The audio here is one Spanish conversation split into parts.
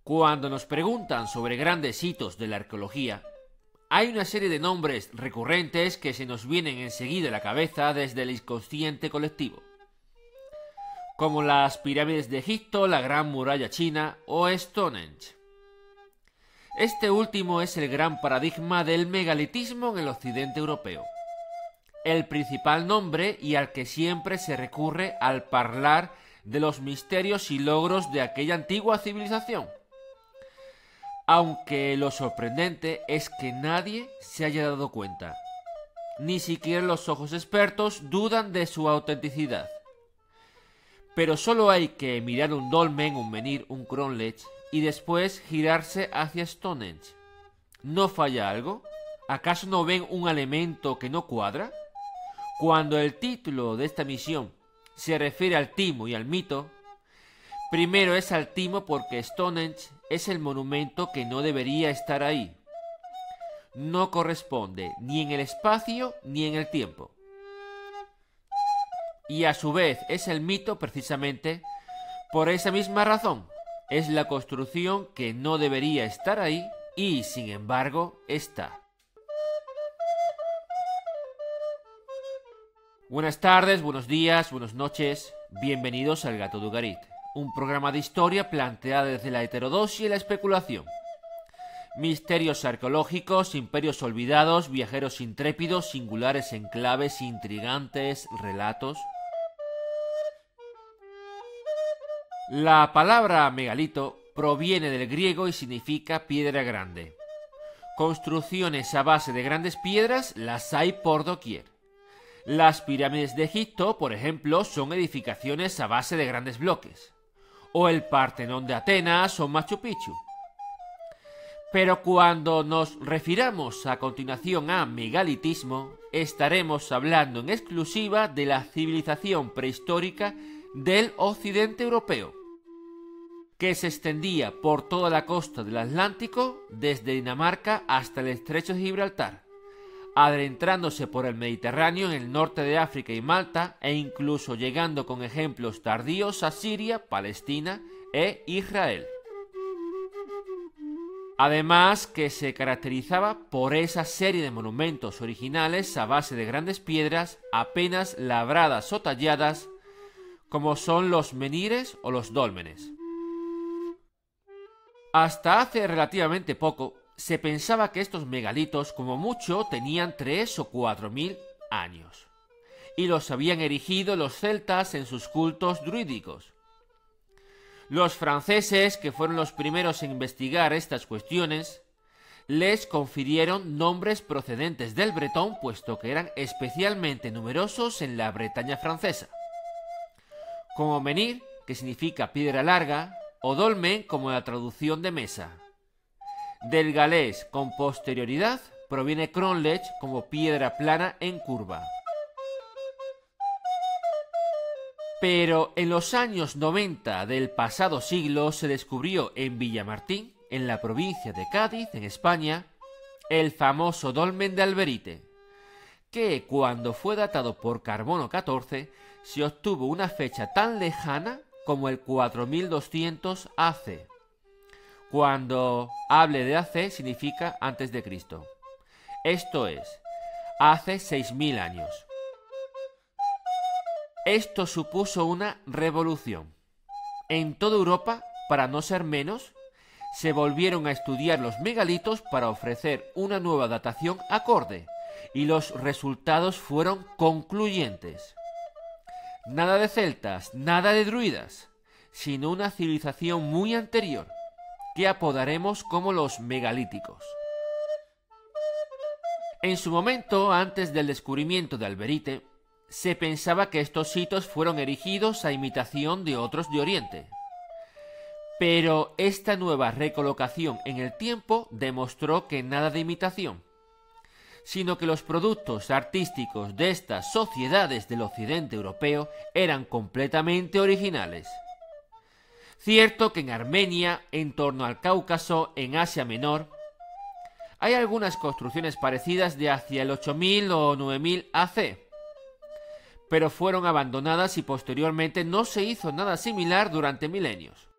Cuando nos preguntan sobre grandes hitos de la arqueología, hay una serie de nombres recurrentes que se nos vienen enseguida a la cabeza desde el inconsciente colectivo, como las pirámides de Egipto, la Gran Muralla China o Stonehenge. Este último es el gran paradigma del megalitismo en el occidente europeo, el principal nombre y al que siempre se recurre al hablar de los misterios y logros de aquella antigua civilización. Aunque lo sorprendente es que nadie se haya dado cuenta. Ni siquiera los ojos expertos dudan de su autenticidad. Pero solo hay que mirar un dolmen, un menhir, un cromlech y después girarse hacia Stonehenge. ¿No falla algo? ¿Acaso no ven un elemento que no cuadra? Cuando el título de esta misión se refiere al timo y al mito, primero es al timo porque Stonehenge es el monumento que no debería estar ahí. No corresponde ni en el espacio ni en el tiempo. Y a su vez es el mito precisamente por esa misma razón. Es la construcción que no debería estar ahí y, sin embargo, está. Buenas tardes, buenos días, buenas noches. Bienvenidos al Gato de Ugarit, un programa de historia planteada desde la heterodoxia y la especulación. Misterios arqueológicos, imperios olvidados, viajeros intrépidos, singulares enclaves, intrigantes, relatos. La palabra megalito proviene del griego y significa piedra grande. Construcciones a base de grandes piedras las hay por doquier. Las pirámides de Egipto, por ejemplo, son edificaciones a base de grandes bloques. O el Partenón de Atenas o Machu Picchu. Pero cuando nos refiramos a continuación a megalitismo, estaremos hablando en exclusiva de la civilización prehistórica del occidente europeo, que se extendía por toda la costa del Atlántico, desde Dinamarca hasta el estrecho de Gibraltar, adentrándose por el Mediterráneo en el norte de África y Malta e incluso llegando con ejemplos tardíos a Siria, Palestina e Israel. Además que se caracterizaba por esa serie de monumentos originales a base de grandes piedras apenas labradas o talladas, como son los menhires o los dólmenes. Hasta hace relativamente poco, se pensaba que estos megalitos como mucho tenían 3 o 4.000 años, y los habían erigido los celtas en sus cultos druídicos. Los franceses, que fueron los primeros en investigar estas cuestiones, les confirieron nombres procedentes del bretón, puesto que eran especialmente numerosos en la Bretaña francesa, como menhir, que significa piedra larga, o dolmen como la traducción de mesa. Del galés con posterioridad proviene cromlech como piedra plana en curva. Pero en los años 90 del pasado siglo se descubrió en Villamartín, en la provincia de Cádiz, en España, el famoso dolmen de Alberite, que cuando fue datado por carbono 14 se obtuvo una fecha tan lejana como el 4200 AC. Cuando hable de AC significa antes de Cristo. Esto es, hace 6.000 años. Esto supuso una revolución. En toda Europa, para no ser menos, se volvieron a estudiar los megalitos para ofrecer una nueva datación acorde, y los resultados fueron concluyentes. Nada de celtas, nada de druidas, sino una civilización muy anterior, que apodaremos como los megalíticos. En su momento, antes del descubrimiento de Alberite, se pensaba que estos sitios fueron erigidos a imitación de otros de Oriente. Pero esta nueva recolocación en el tiempo demostró que nada de imitación, sino que los productos artísticos de estas sociedades del occidente europeo eran completamente originales. Cierto que en Armenia, en torno al Cáucaso, en Asia Menor, hay algunas construcciones parecidas de hacia el 8000 o 9000 AC, pero fueron abandonadas y posteriormente no se hizo nada similar durante milenios.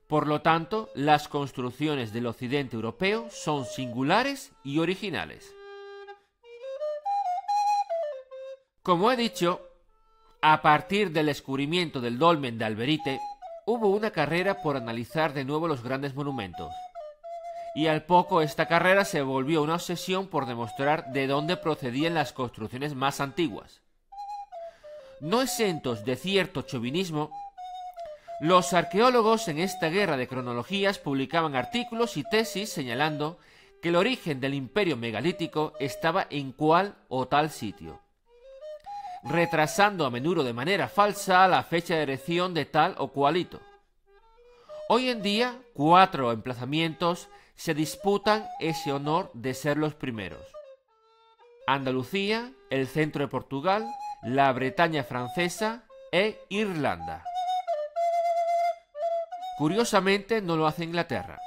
Por lo tanto, las construcciones del occidente europeo son singulares y originales. Como he dicho, a partir del descubrimiento del dolmen de Alberite, hubo una carrera por analizar de nuevo los grandes monumentos. Y al poco esta carrera se volvió una obsesión por demostrar de dónde procedían las construcciones más antiguas. No exentos de cierto chauvinismo, los arqueólogos en esta guerra de cronologías publicaban artículos y tesis señalando que el origen del imperio megalítico estaba en cual o tal sitio, retrasando a menudo de manera falsa la fecha de erección de tal o cual hito. Hoy en día, 4 emplazamientos se disputan ese honor de ser los primeros: Andalucía, el centro de Portugal, la Bretaña francesa e Irlanda. Curiosamente no lo hace Inglaterra.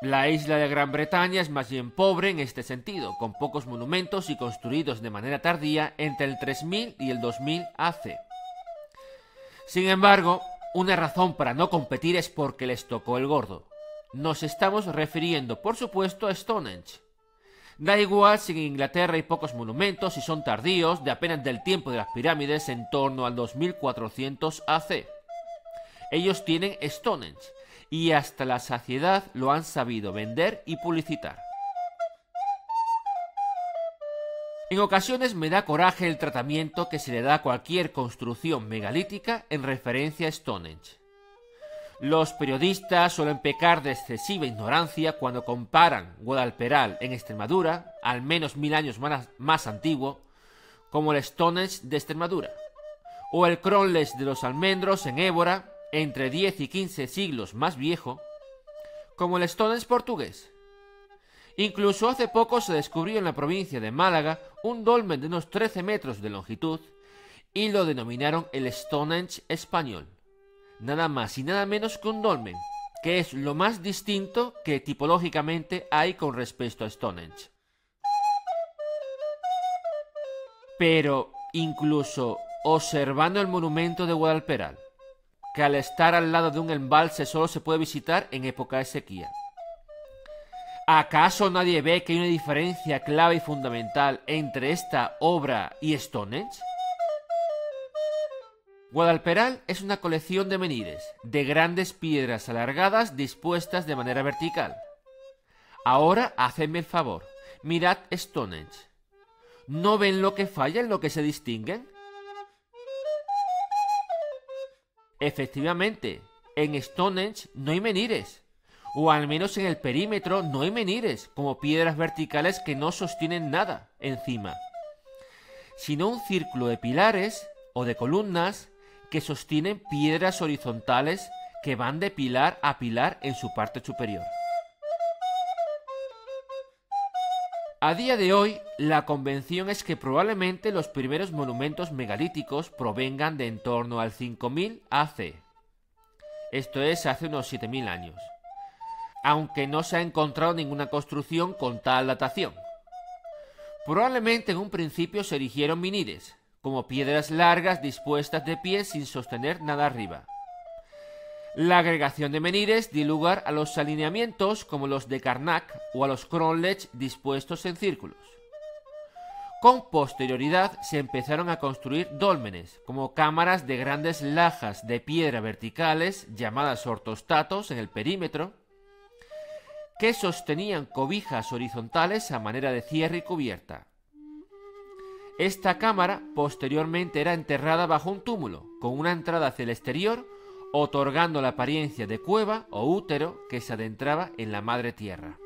La isla de Gran Bretaña es más bien pobre en este sentido, con pocos monumentos y construidos de manera tardía entre el 3000 y el 2000 AC. Sin embargo, una razón para no competir es porque les tocó el gordo. Nos estamos refiriendo, por supuesto, a Stonehenge. Da igual si en Inglaterra hay pocos monumentos y son tardíos, de apenas del tiempo de las pirámides, en torno al 2400 AC. Ellos tienen Stonehenge, y hasta la saciedad lo han sabido vender y publicitar. En ocasiones me da coraje el tratamiento que se le da a cualquier construcción megalítica en referencia a Stonehenge. Los periodistas suelen pecar de excesiva ignorancia cuando comparan Guadalperal en Extremadura, al menos 1000 años más antiguo, como el Stonehenge de Extremadura, o el Cromlech de los Almendros en Évora, entre 10 y 15 siglos más viejo, como el Stonehenge portugués. Incluso hace poco se descubrió en la provincia de Málaga un dolmen de unos 13 metros de longitud y lo denominaron el Stonehenge español. Nada más y nada menos que un dolmen, que es lo más distinto que tipológicamente hay con respecto a Stonehenge. Pero incluso observando el monumento de Guadalperal, que al estar al lado de un embalse solo se puede visitar en época de sequía, ¿acaso nadie ve que hay una diferencia clave y fundamental entre esta obra y Stonehenge? Guadalperal es una colección de menhires, de grandes piedras alargadas dispuestas de manera vertical. Ahora hacedme el favor, mirad Stonehenge. ¿No ven lo que falla, en lo que se distinguen? Efectivamente, en Stonehenge no hay menhires, o al menos en el perímetro no hay menhires, como piedras verticales que no sostienen nada encima, sino un círculo de pilares o de columnas que sostienen piedras horizontales que van de pilar a pilar en su parte superior. A día de hoy, la convención es que probablemente los primeros monumentos megalíticos provengan de en torno al 5000 AC. Esto es, hace unos 7000 años. Aunque no se ha encontrado ninguna construcción con tal datación. Probablemente en un principio se erigieron menhires, como piedras largas dispuestas de pie sin sostener nada arriba. La agregación de menhires dio lugar a los alineamientos como los de Karnak o a los Cromlech dispuestos en círculos. Con posterioridad se empezaron a construir dólmenes, como cámaras de grandes lajas de piedra verticales llamadas ortostatos en el perímetro, que sostenían cobijas horizontales a manera de cierre y cubierta. Esta cámara posteriormente era enterrada bajo un túmulo, con una entrada hacia el exterior, otorgando la apariencia de cueva o útero que se adentraba en la madre tierra.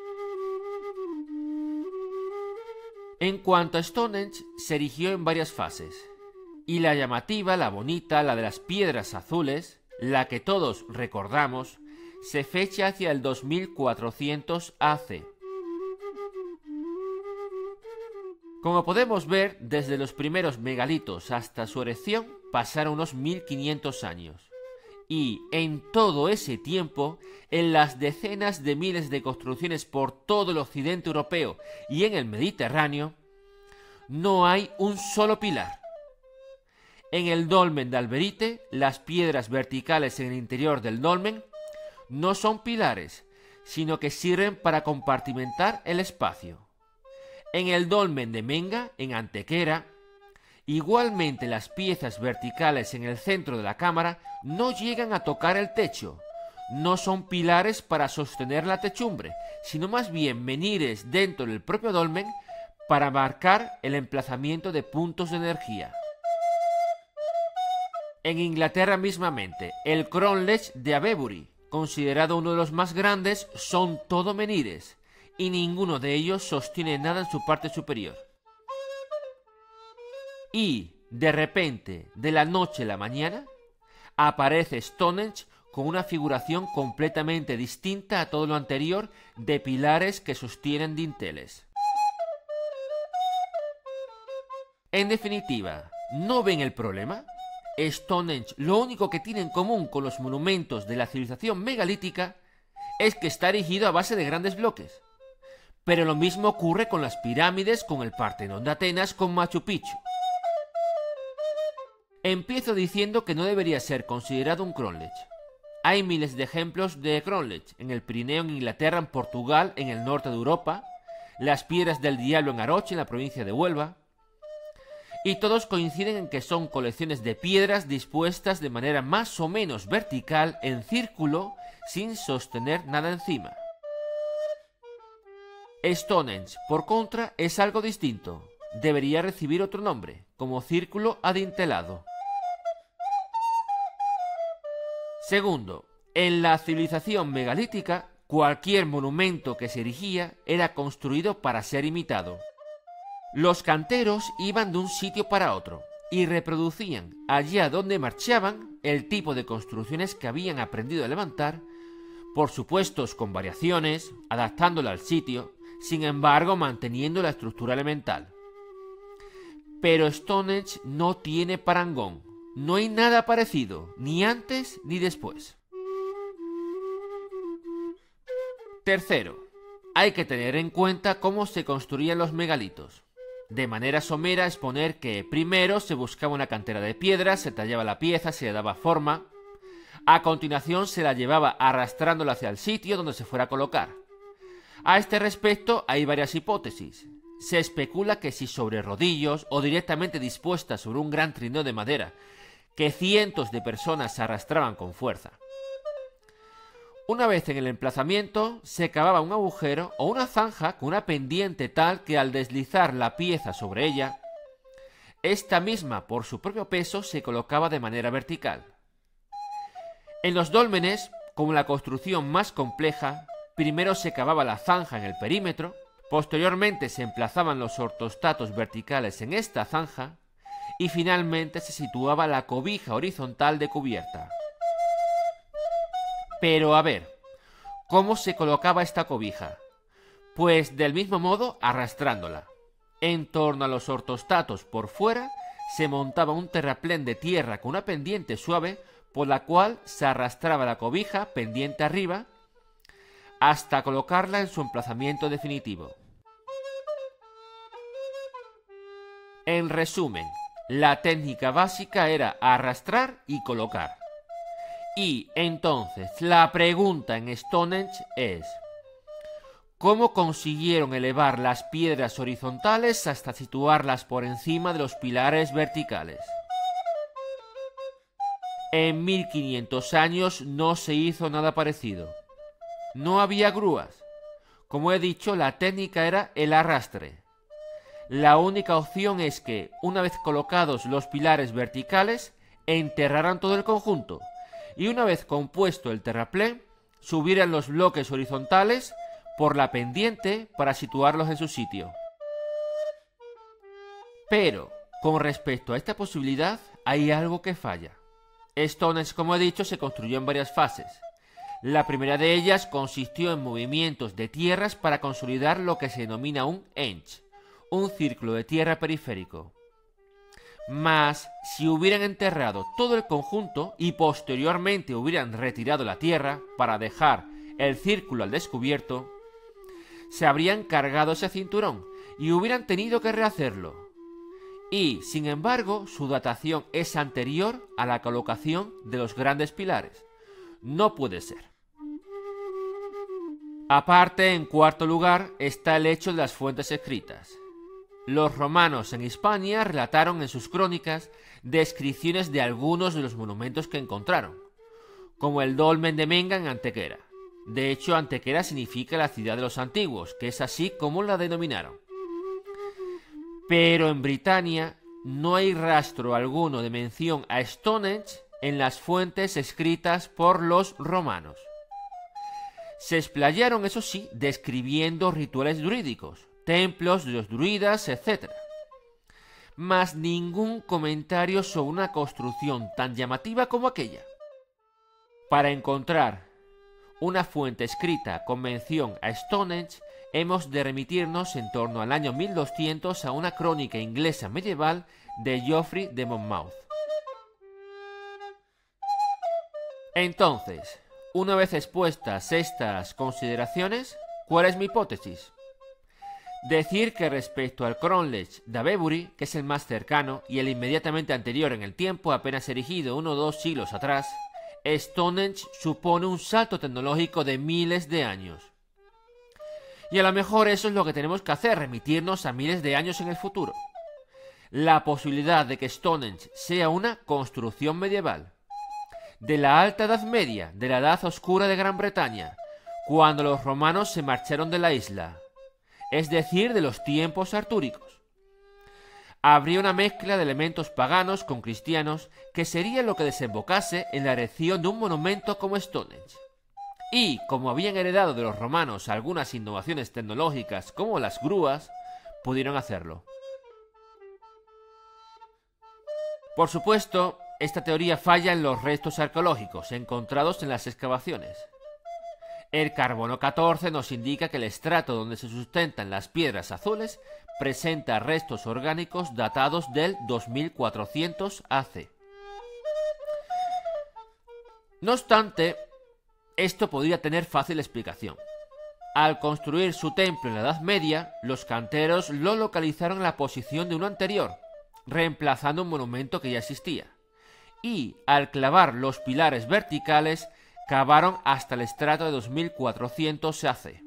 En cuanto a Stonehenge, se erigió en varias fases, y la llamativa, la bonita, la de las piedras azules, la que todos recordamos, se fecha hacia el 2400 AC. Como podemos ver, desde los primeros megalitos hasta su erección pasaron unos 1500 años. Y en todo ese tiempo, en las decenas de miles de construcciones por todo el occidente europeo y en el Mediterráneo, no hay un solo pilar. En el dolmen de Alberite, las piedras verticales en el interior del dolmen no son pilares, sino que sirven para compartimentar el espacio. En el dolmen de Menga, en Antequera, igualmente las piezas verticales en el centro de la cámara no llegan a tocar el techo. No son pilares para sostener la techumbre, sino más bien menires dentro del propio dolmen para marcar el emplazamiento de puntos de energía. En Inglaterra mismamente, el Cronlech de Avebury, considerado uno de los más grandes, son todo menires, y ninguno de ellos sostiene nada en su parte superior. Y, de repente, de la noche a la mañana, aparece Stonehenge con una figuración completamente distinta a todo lo anterior de pilares que sostienen dinteles. En definitiva, ¿no ven el problema? Stonehenge lo único que tiene en común con los monumentos de la civilización megalítica es que está erigido a base de grandes bloques. Pero lo mismo ocurre con las pirámides, con el Partenón de Atenas, con Machu Picchu. Empiezo diciendo que no debería ser considerado un Cronlech. Hay miles de ejemplos de Cronlech en el Pirineo, en Inglaterra, en Portugal, en el norte de Europa, las Piedras del Diablo en Aroche, en la provincia de Huelva, y todos coinciden en que son colecciones de piedras dispuestas de manera más o menos vertical en círculo sin sostener nada encima. Stonehenge, por contra, es algo distinto. Debería recibir otro nombre, como círculo adintelado. Segundo, en la civilización megalítica, cualquier monumento que se erigía era construido para ser imitado. Los canteros iban de un sitio para otro y reproducían allá donde marchaban el tipo de construcciones que habían aprendido a levantar, por supuesto con variaciones, adaptándola al sitio, sin embargo manteniendo la estructura elemental. Pero Stonehenge no tiene parangón, no hay nada parecido, ni antes ni después. Tercero, hay que tener en cuenta cómo se construían los megalitos. De manera somera exponer que primero se buscaba una cantera de piedras, se tallaba la pieza, se le daba forma. A continuación se la llevaba arrastrándola hacia el sitio donde se fuera a colocar. A este respecto hay varias hipótesis. Se especula que si sobre rodillos o directamente dispuesta sobre un gran trineo de madera, que cientos de personas se arrastraban con fuerza. Una vez en el emplazamiento, se cavaba un agujero o una zanja con una pendiente tal que al deslizar la pieza sobre ella, esta misma por su propio peso se colocaba de manera vertical. En los dólmenes, como la construcción más compleja, primero se cavaba la zanja en el perímetro, posteriormente se emplazaban los ortostatos verticales en esta zanja y finalmente se situaba la cobija horizontal de cubierta. Pero a ver, ¿cómo se colocaba esta cobija? Pues del mismo modo arrastrándola. En torno a los ortostatos por fuera se montaba un terraplén de tierra con una pendiente suave por la cual se arrastraba la cobija pendiente arriba hasta colocarla en su emplazamiento definitivo. En resumen, la técnica básica era arrastrar y colocar. Y entonces la pregunta en Stonehenge es: ¿cómo consiguieron elevar las piedras horizontales hasta situarlas por encima de los pilares verticales? En 1500 años no se hizo nada parecido. No había grúas. Como he dicho, la técnica era el arrastre. La única opción es que, una vez colocados los pilares verticales, enterraran todo el conjunto. Y una vez compuesto el terraplén, subieran los bloques horizontales por la pendiente para situarlos en su sitio. Pero, con respecto a esta posibilidad, hay algo que falla. Stonehenge, como he dicho, se construyó en varias fases. La primera de ellas consistió en movimientos de tierras para consolidar lo que se denomina un henge, un círculo de tierra periférico. Mas, si hubieran enterrado todo el conjunto y posteriormente hubieran retirado la tierra para dejar el círculo al descubierto, se habrían cargado ese cinturón y hubieran tenido que rehacerlo. Y, sin embargo, su datación es anterior a la colocación de los grandes pilares. No puede ser. Aparte, en cuarto lugar, está el hecho de las fuentes escritas. Los romanos en Hispania relataron en sus crónicas descripciones de algunos de los monumentos que encontraron, como el dolmen de Menga en Antequera. De hecho, Antequera significa la ciudad de los antiguos, que es así como la denominaron. Pero en Britania no hay rastro alguno de mención a Stonehenge en las fuentes escritas por los romanos. Se explayaron, eso sí, describiendo rituales druídicos, templos de los druidas, etc. Mas ningún comentario sobre una construcción tan llamativa como aquella. Para encontrar una fuente escrita con mención a Stonehenge, hemos de remitirnos en torno al año 1200 a una crónica inglesa medieval de Geoffrey de Monmouth. Entonces, una vez expuestas estas consideraciones, ¿cuál es mi hipótesis? Decir que respecto al Cromlech de Avebury, que es el más cercano y el inmediatamente anterior en el tiempo, apenas erigido 1 o 2 siglos atrás, Stonehenge supone un salto tecnológico de miles de años. Y a lo mejor eso es lo que tenemos que hacer, remitirnos a miles de años en el futuro. La posibilidad de que Stonehenge sea una construcción medieval, de la Alta Edad Media, de la Edad Oscura de Gran Bretaña, cuando los romanos se marcharon de la isla, es decir, de los tiempos artúricos. Habría una mezcla de elementos paganos con cristianos que sería lo que desembocase en la erección de un monumento como Stonehenge. Y, como habían heredado de los romanos algunas innovaciones tecnológicas como las grúas, pudieron hacerlo. Por supuesto, esta teoría falla en los restos arqueológicos encontrados en las excavaciones. El carbono 14 nos indica que el estrato donde se sustentan las piedras azules presenta restos orgánicos datados del 2400 AC. No obstante, esto podría tener fácil explicación. Al construir su templo en la Edad Media, los canteros lo localizaron en la posición de uno anterior, reemplazando un monumento que ya existía. Y, al clavar los pilares verticales, cavaron hasta el estrato de 2400 AC.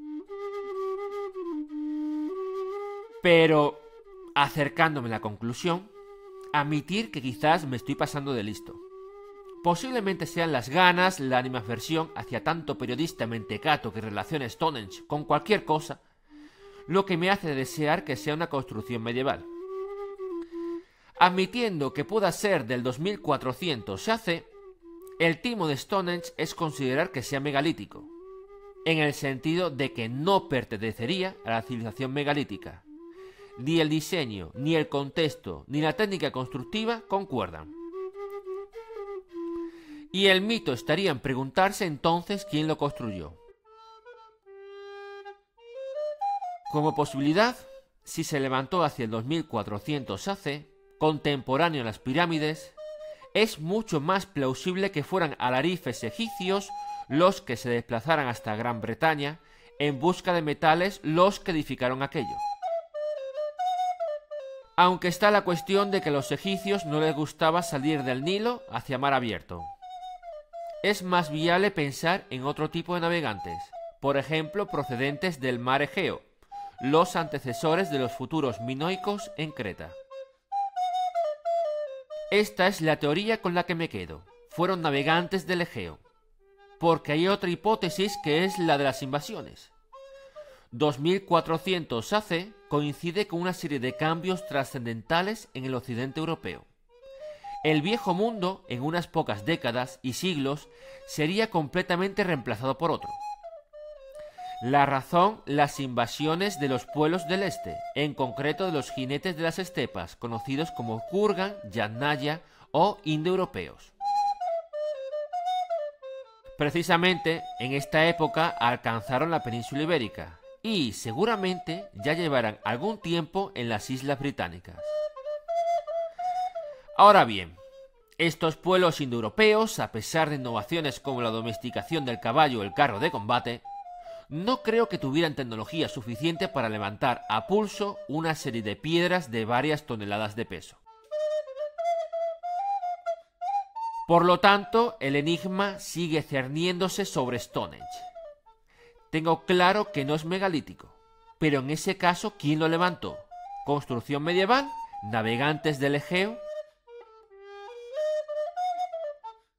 Pero, acercándome a la conclusión, admitir que quizás me estoy pasando de listo. Posiblemente sean las ganas, la animadversión hacia tanto periodista mentecato que relaciona Stonehenge con cualquier cosa, lo que me hace desear que sea una construcción medieval. Admitiendo que pueda ser del 2400 AC, el timo de Stonehenge es considerar que sea megalítico, en el sentido de que no pertenecería a la civilización megalítica. Ni el diseño, ni el contexto, ni la técnica constructiva concuerdan. Y el mito estaría en preguntarse entonces quién lo construyó. Como posibilidad, si se levantó hacia el 2400 AC, contemporáneo a las pirámides, es mucho más plausible que fueran alarifes egipcios los que se desplazaran hasta Gran Bretaña en busca de metales los que edificaron aquello. Aunque está la cuestión de que a los egipcios no les gustaba salir del Nilo hacia mar abierto. Es más viable pensar en otro tipo de navegantes, por ejemplo procedentes del mar Egeo, los antecesores de los futuros minoicos en Creta. Esta es la teoría con la que me quedo. Fueron navegantes del Egeo. Porque hay otra hipótesis que es la de las invasiones. 2400 AC coincide con una serie de cambios trascendentales en el occidente europeo. El viejo mundo, en unas pocas décadas y siglos, sería completamente reemplazado por otro. La razón, las invasiones de los pueblos del este, en concreto de los jinetes de las estepas, conocidos como Kurgan, Yamnaya o indoeuropeos. Precisamente en esta época alcanzaron la península ibérica y seguramente ya llevarán algún tiempo en las islas británicas. Ahora bien, estos pueblos indoeuropeos, a pesar de innovaciones como la domesticación del caballo o el carro de combate, no creo que tuvieran tecnología suficiente para levantar a pulso una serie de piedras de varias toneladas de peso. Por lo tanto, el enigma sigue cerniéndose sobre Stonehenge. Tengo claro que no es megalítico, pero en ese caso, ¿quién lo levantó? ¿Construcción medieval? ¿Navegantes del Egeo?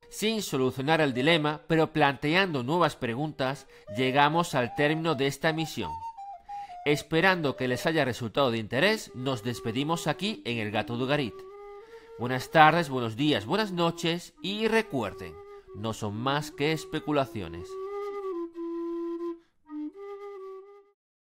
Sin solucionar el dilema, pero planteando nuevas preguntas, llegamos al término de esta emisión. Esperando que les haya resultado de interés, nos despedimos aquí en El Gato de Ugarit. Buenas tardes, buenos días, buenas noches y recuerden, no son más que especulaciones.